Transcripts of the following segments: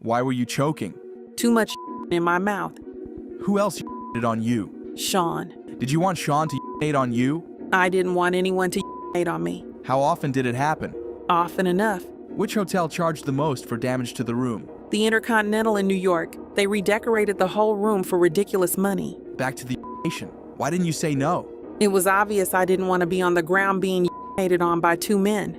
Why were you choking? Too much in my mouth. Who else it on you? Sean. Did you want Sean to it on you? I didn't want anyone to it on me. How often did it happen? Often enough. Which hotel charged the most for damage to the room? The Intercontinental in New York. They redecorated the whole room for ridiculous money. Back to the nation. Why didn't you say no? It was obvious I didn't want to be on the ground being on by two men.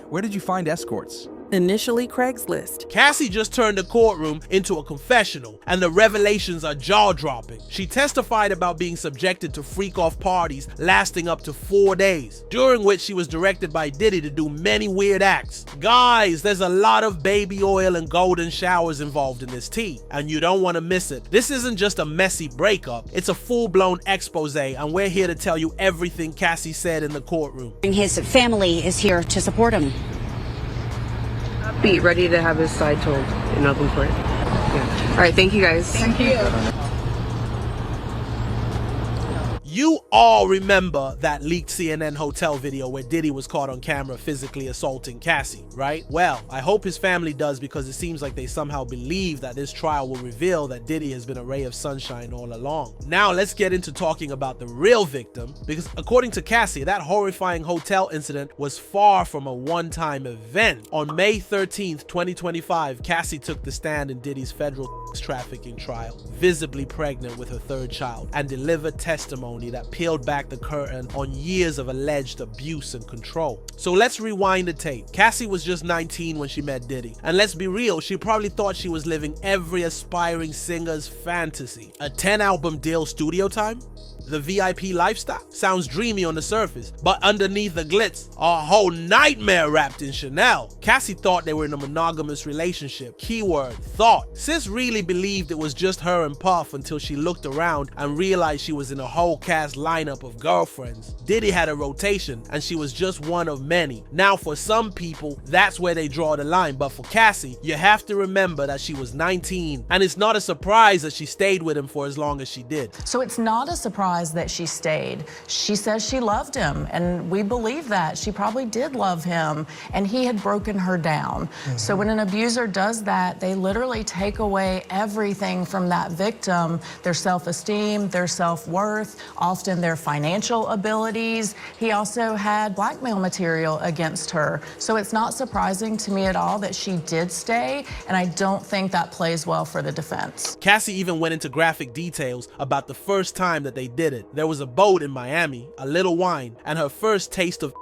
Where did you find escorts? Initially, Craigslist. Cassie just turned the courtroom into a confessional, and the revelations are jaw-dropping. She testified about being subjected to freak-off parties lasting up to 4 days, during which she was directed by Diddy to do many weird acts. Guys, there's a lot of baby oil and golden showers involved in this tea, and you don't want to miss it. This isn't just a messy breakup, it's a full-blown expose, and we're here to tell you everything Cassie said in the courtroom. His family is here to support him. Be ready to have his side told in open court. Yeah. All right, thank you guys. Thank you. You all remember that leaked CNN hotel video where Diddy was caught on camera physically assaulting Cassie, right? Well, I hope his family does, because it seems like they somehow believe that this trial will reveal that Diddy has been a ray of sunshine all along. Now let's get into talking about the real victim, because according to Cassie, that horrifying hotel incident was far from a one-time event. On May 13th, 2025, Cassie took the stand in Diddy's federal trafficking trial, visibly pregnant with her third child, and delivered testimony that peeled back the curtain on years of alleged abuse and control. So let's rewind the tape. Cassie was just 19 when she met Diddy, and let's be real, she probably thought she was living every aspiring singer's fantasy. A 10-album deal, studio time? The VIP lifestyle? Sounds dreamy on the surface, but underneath the glitz, a whole nightmare wrapped in Chanel. Cassie thought they were in a monogamous relationship. Keyword, thought. Sis really believed it was just her and Puff until she looked around and realized she was in a whole cast lineup of girlfriends. Diddy had a rotation, and she was just one of many. Now for some people, that's where they draw the line, but for Cassie, you have to remember that she was 19, and it's not a surprise that she stayed with him for as long as she did. So it's not a surprise that she stayed. She says she loved him, and we believe that. She probably did love him, and he had broken her down. So when an abuser does that, they literally take away everything from that victim, their self-esteem, their self-worth, often their financial abilities. He also had blackmail material against her. So it's not surprising to me at all that she did stay, and I don't think that plays well for the defense. Cassie even went into graphic details about the first time that they did it. There was a boat in Miami, a little wine, and her first taste of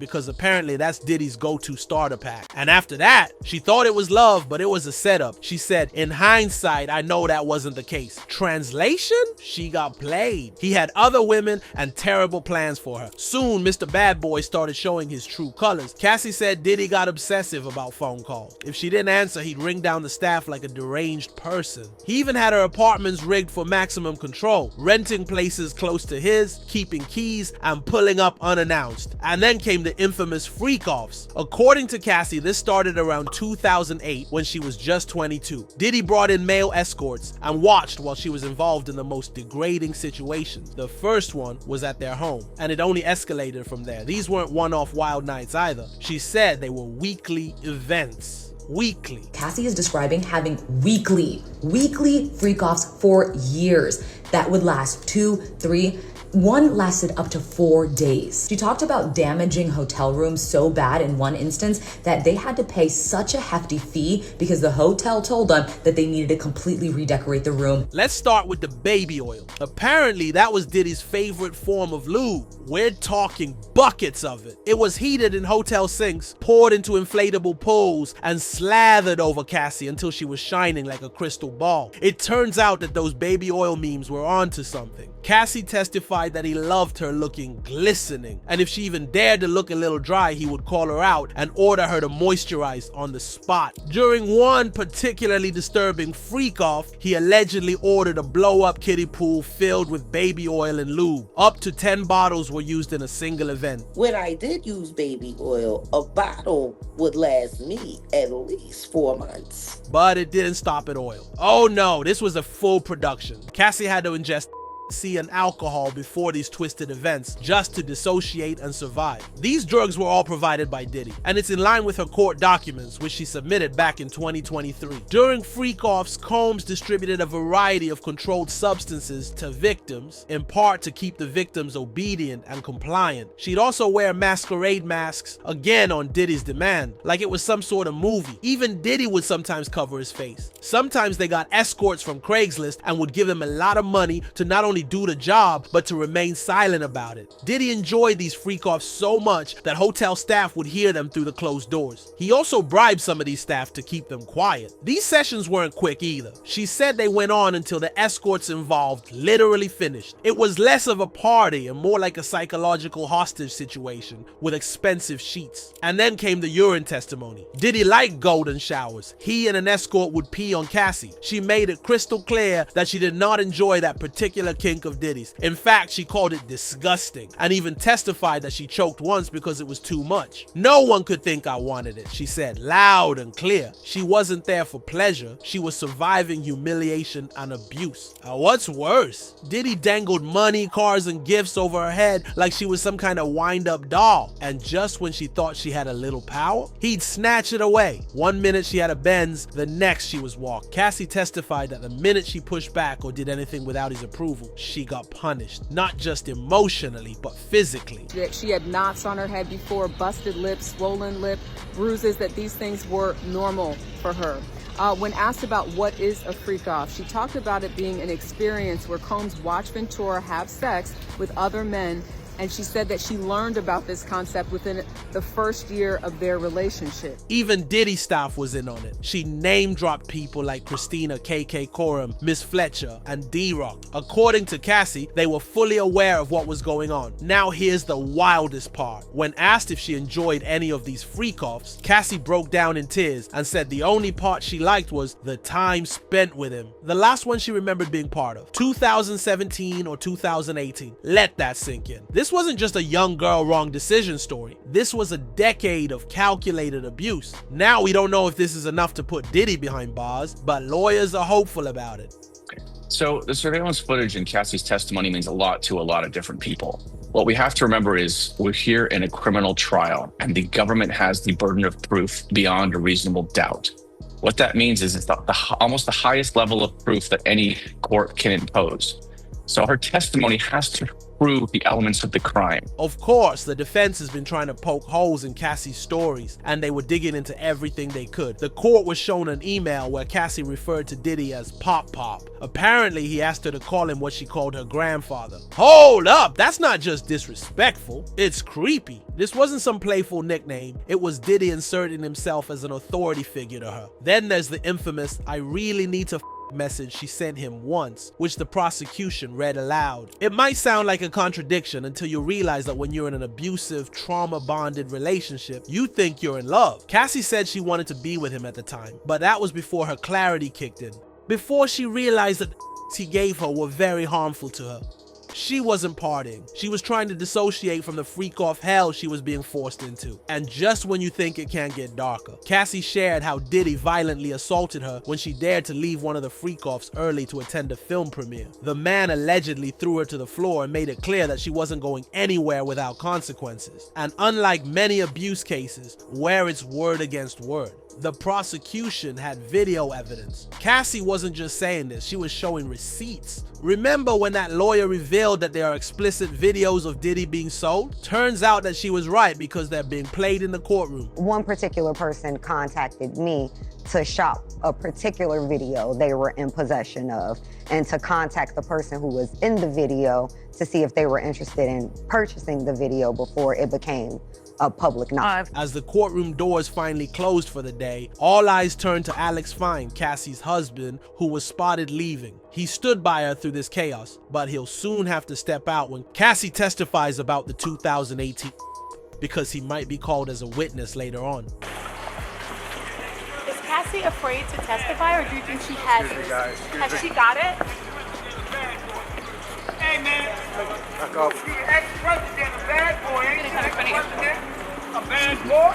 because apparently that's Diddy's go-to starter pack. And after that, she thought it was love, but it was a setup. She said, in hindsight, I know that wasn't the case. Translation? She got played. He had other women and terrible plans for her. Soon, Mr. Bad Boy started showing his true colors. Cassie said Diddy got obsessive about phone calls. If she didn't answer, he'd ring down the staff like a deranged person. He even had her apartments rigged for maximum control, renting places close to his, keeping keys, and pulling up unannounced. And then came the infamous freak-offs. According to Cassie, this started around 2008 when she was just 22. Diddy brought in male escorts and watched while she was involved in the most degrading situations. The first one was at their home, and it only escalated from there. These weren't one-off wild nights either. She said they were weekly events. Weekly. Cassie is describing having weekly freak-offs for years that would last 2, 3, one lasted up to 4 days. She talked about damaging hotel rooms so bad in one instance that they had to pay such a hefty fee because the hotel told them that they needed to completely redecorate the room. Let's start with the baby oil. Apparently, that was Diddy's favorite form of lube. We're talking buckets of it. It was heated in hotel sinks, poured into inflatable pools, and slathered over Cassie until she was shining like a crystal ball. It turns out that those baby oil memes were onto something. Cassie testified that he loved her looking glistening, and if she even dared to look a little dry, he would call her out and order her to moisturize on the spot. During one particularly disturbing freak-off, he allegedly ordered a blow-up kiddie pool filled with baby oil and lube. Up to 10 bottles were used in a single event. When I did use baby oil, a bottle would last me at least 4 months. But it didn't stop at oil. Oh no, this was a full production. Cassie had to ingest ecstasy and alcohol before these twisted events just to dissociate and survive. These drugs were all provided by Diddy, and it's in line with her court documents, which she submitted back in 2023. During freak-offs, Combs distributed a variety of controlled substances to victims, in part to keep the victims obedient and compliant. She'd also wear masquerade masks, again on Diddy's demand, like it was some sort of movie. Even Diddy would sometimes cover his face. Sometimes they got escorts from Craigslist and would give them a lot of money to not only do the job, but to remain silent about it. Diddy enjoyed these freak-offs so much that hotel staff would hear them through the closed doors. He also bribed some of these staff to keep them quiet. These sessions weren't quick either. She said they went on until the escorts involved literally finished. It was less of a party and more like a psychological hostage situation with expensive sheets. And then came the urine testimony. Diddy liked golden showers. He and an escort would pee on Cassie. She made it crystal clear that she did not enjoy that particular kink of Diddy's. In fact, she called it disgusting and even testified that she choked once because it was too much. No one could think I wanted it, she said, loud and clear. She wasn't there for pleasure. She was surviving humiliation and abuse. What's worse? Diddy dangled money, cars, and gifts over her head like she was some kind of wind-up doll. And just when she thought she had a little power, he'd snatch it away. One minute she had a Benz, the next she was walked. Cassie testified that the minute she pushed back or did anything without his approval, she got punished. Not just emotionally, but physically. She had knots on her head before, busted lips, swollen lip, bruises, that these things were normal for her. When asked about what is a freak-off, she talked about it being an experience where Combs watched Ventura have sex with other men, and she said that she learned about this concept within the first year of their relationship. Even Diddy staff was in on it. She name-dropped people like Christina, KK Corum, Miss Fletcher, and D-Rock. According to Cassie, they were fully aware of what was going on. Now here's the wildest part. When asked if she enjoyed any of these freak-offs, Cassie broke down in tears and said the only part she liked was the time spent with him. The last one she remembered being part of, 2017 or 2018. Let that sink in. This wasn't just a young girl wrong decision story. This was a decade of calculated abuse. Now we don't know if this is enough to put Diddy behind bars, but lawyers are hopeful about it. So the surveillance footage in Cassie's testimony means a lot to a lot of different people. What we have to remember is we're here in a criminal trial and the government has the burden of proof beyond a reasonable doubt. What that means is it's almost the highest level of proof that any court can impose. So her testimony has to prove the elements of the crime. Of course, the defense has been trying to poke holes in Cassie's stories, and they were digging into everything they could. The court was shown an email where Cassie referred to Diddy as Pop Pop. Apparently, he asked her to call him what she called her grandfather. Hold up! That's not just disrespectful, it's creepy. This wasn't some playful nickname. It was Diddy inserting himself as an authority figure to her. Then there's the infamous, "I really need to message she sent him once," which the prosecution read aloud. It might sound like a contradiction until you realize that when you're in an abusive, trauma-bonded relationship, you think you're in love. Cassie said she wanted to be with him at the time, but that was before her clarity kicked in. Before she realized that the he gave her were very harmful to her. She wasn't partying. She was trying to dissociate from the freak-off hell she was being forced into. And just when you think it can't get darker, Cassie shared how Diddy violently assaulted her when she dared to leave one of the freak-offs early to attend a film premiere. The man allegedly threw her to the floor and made it clear that she wasn't going anywhere without consequences. And unlike many abuse cases, where it's word against word, the prosecution had video evidence. Cassie wasn't just saying this, she was showing receipts. Remember when that lawyer revealed that there are explicit videos of Diddy being sold? Turns out that she was right because they're being played in the courtroom. One particular person contacted me to shop a particular video they were in possession of and to contact the person who was in the video to see if they were interested in purchasing the video before it became a public knowledge. As the courtroom doors finally closed for the day, all eyes turned to Alex Fine, Cassie's husband, who was spotted leaving. He stood by her through this chaos, but he'll soon have to step out when Cassie testifies about the 2018 because he might be called as a witness later on. Is Cassie afraid to testify, or do you think she has it? Has she got it? Hey man, back off. You're the ex-president, a bad boy, ain't you? A bad boy?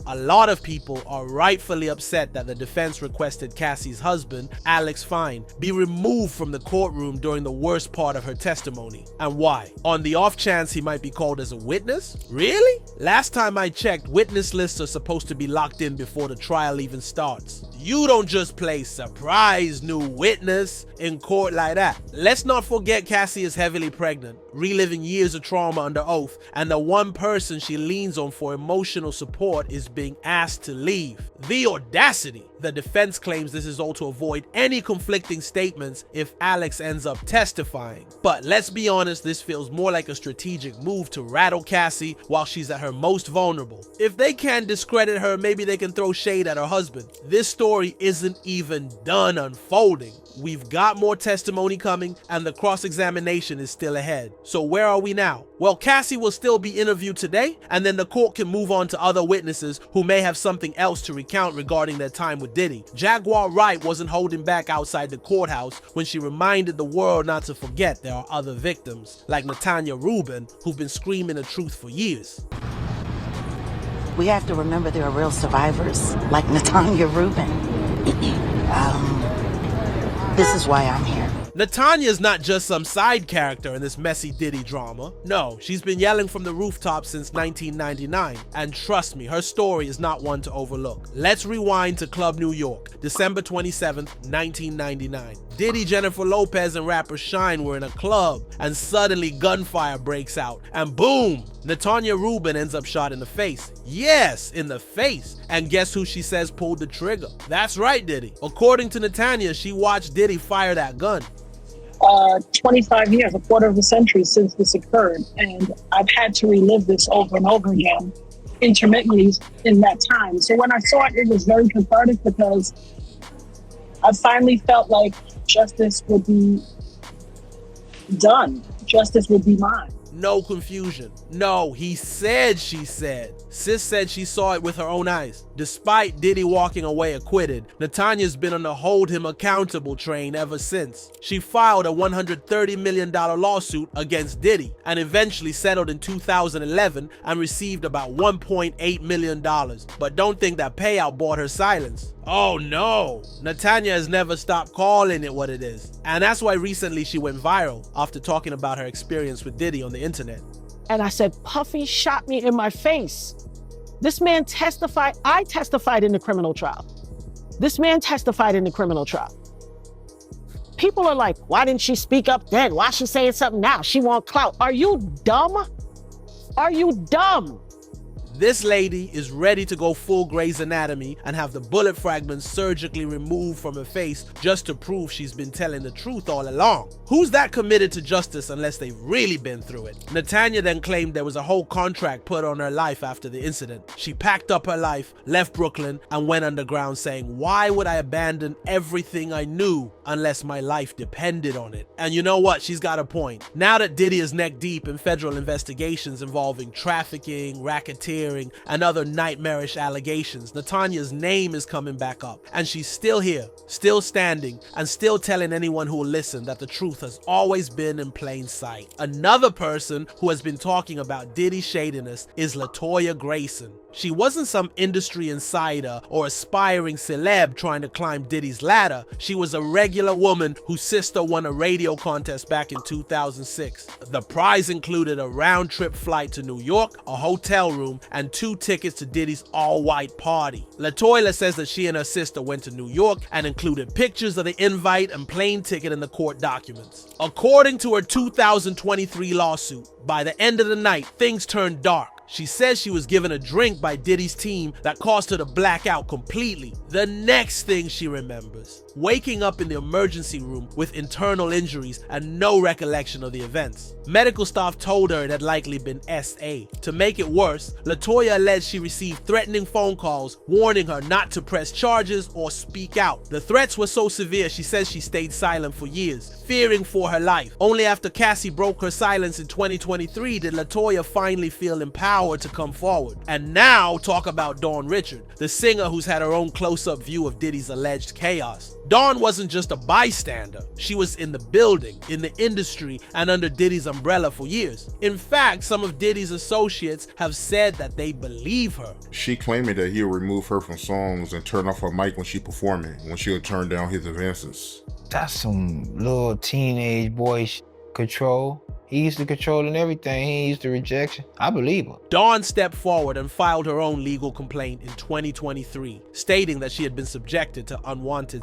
A lot of people are rightfully upset that the defense requested Cassie's husband, Alex Fine, be removed from the courtroom during the worst part of her testimony. And why? On the off chance he might be called as a witness? Really? Last time I checked, witness lists are supposed to be locked in before the trial even starts. You don't just play surprise new witness in court like that. Let's not forget Cassie is heavily pregnant, reliving years of trauma under oath, and the one person she leans on for emotional support is being asked to leave. The audacity! The defense claims this is all to avoid any conflicting statements if Alex ends up testifying. But let's be honest, this feels more like a strategic move to rattle Cassie while she's at her most vulnerable. If they can't discredit her, maybe they can throw shade at her husband. This story isn't even done unfolding. We've got more testimony coming, and the cross-examination is still ahead. So where are we now? Well, Cassie will still be interviewed today, and then the court can move on to other witnesses who may have something else to recount regarding their time with Diddy. Jaguar Wright wasn't holding back outside the courthouse when she reminded the world not to forget there are other victims, like Natanya Rubin, who've been screaming the truth for years. We have to remember there are real survivors, like Natanya Rubin. This is why I'm here. Natanya's not just some side character in this messy Diddy drama. No, she's been yelling from the rooftops since 1999, and trust me, her story is not one to overlook. Let's rewind to Club New York, December 27th, 1999. Diddy, Jennifer Lopez, and rapper Shine were in a club, and suddenly gunfire breaks out, and boom! Natanya Rubin ends up shot in the face. Yes, in the face. And guess who she says pulled the trigger? That's right, Diddy. According to Natanya, she watched Diddy fire that gun. 25 years, a quarter of a century since this occurred, and I've had to relive this over and over again, intermittently in that time. So when I saw it, it was very cathartic because I finally felt like justice would be done. Justice would be mine. No confusion. No, he said she said. Sis said she saw it with her own eyes. Despite Diddy walking away acquitted, Natanya's been on the hold him accountable train ever since. She filed a $130 million lawsuit against Diddy and eventually settled in 2011 and received about $1.8 million. But don't think that payout bought her silence. Oh no, Natanya has never stopped calling it what it is. And that's why recently she went viral after talking about her experience with Diddy on the internet. And I said, Puffy shot me in my face. This man testified. I testified in the criminal trial. This man testified in the criminal trial. People are like, why didn't she speak up then? Why is she saying something now? She want clout. Are you dumb? Are you dumb? This lady is ready to go full Grey's Anatomy and have the bullet fragments surgically removed from her face just to prove she's been telling the truth all along. Who's that committed to justice unless they've really been through it? Natanya then claimed there was a whole contract put on her life after the incident. She packed up her life, left Brooklyn, and went underground saying, why would I abandon everything I knew unless my life depended on it? And you know what? She's got a point. Now that Diddy is neck deep in federal investigations involving trafficking, racketeering, and other nightmarish allegations, Natanya's name is coming back up, and she's still here, still standing, and still telling anyone who will listen that the truth has always been in plain sight. Another person who has been talking about Diddy's shadiness is LaToya Grayson. She wasn't some industry insider or aspiring celeb trying to climb Diddy's ladder. She was a regular woman whose sister won a radio contest back in 2006. The prize included a round-trip flight to New York, a hotel room, and 2 tickets to Diddy's all-white party. LaToya says that she and her sister went to New York and included pictures of the invite and plane ticket in the court documents. According to her 2023 lawsuit, by the end of the night, things turned dark. She says she was given a drink by Diddy's team that caused her to black out completely. The next thing she remembers, waking up in the emergency room with internal injuries and no recollection of the events. Medical staff told her it had likely been SA. To make it worse, LaToya alleged she received threatening phone calls warning her not to press charges or speak out. The threats were so severe she says she stayed silent for years, fearing for her life. Only after Cassie broke her silence in 2023 did LaToya finally feel empowered power to come forward. And now talk about Dawn Richard, the singer who's had her own close-up view of Diddy's alleged chaos. Dawn wasn't just a bystander. She was in the building, in the industry, and under Diddy's umbrella for years. In fact, some of Diddy's associates have said that they believe her. She claiming that he'll remove her from songs and turn off her mic when she performing, when she'll turn down his advances. That's some little teenage boy control. He used to controlling everything. He used to rejection. I believe her. Dawn stepped forward and filed her own legal complaint in 2023, stating that she had been subjected to unwanted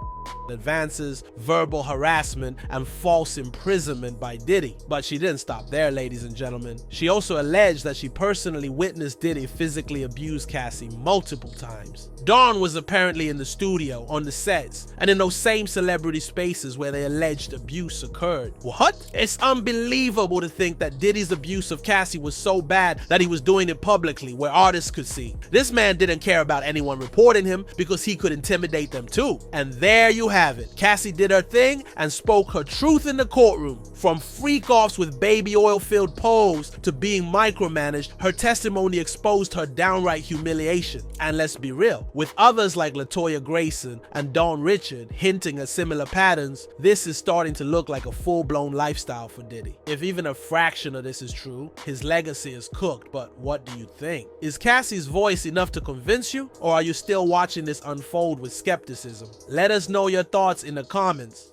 advances, verbal harassment, and false imprisonment by Diddy. But she didn't stop there, ladies and gentlemen. She also alleged that she personally witnessed Diddy physically abuse Cassie multiple times. Dawn was apparently in the studio, on the sets, and in those same celebrity spaces where the alleged abuse occurred. What? It's unbelievable to think that Diddy's abuse of Cassie was so bad that he was doing it publicly where artists could see. This man didn't care about anyone reporting him because he could intimidate them too. And there you have it. Cassie did her thing and spoke her truth in the courtroom. From freak-offs with baby oil-filled pose to being micromanaged, her testimony exposed her downright humiliation. And let's be real, with others like LaToya Grayson and Dawn Richard hinting at similar patterns, this is starting to look like a full-blown lifestyle for Diddy. If even a fraction of this is true, his legacy is cooked, but what do you think? Is Cassie's voice enough to convince you, or are you still watching this unfold with skepticism? Let us know your thoughts in the comments.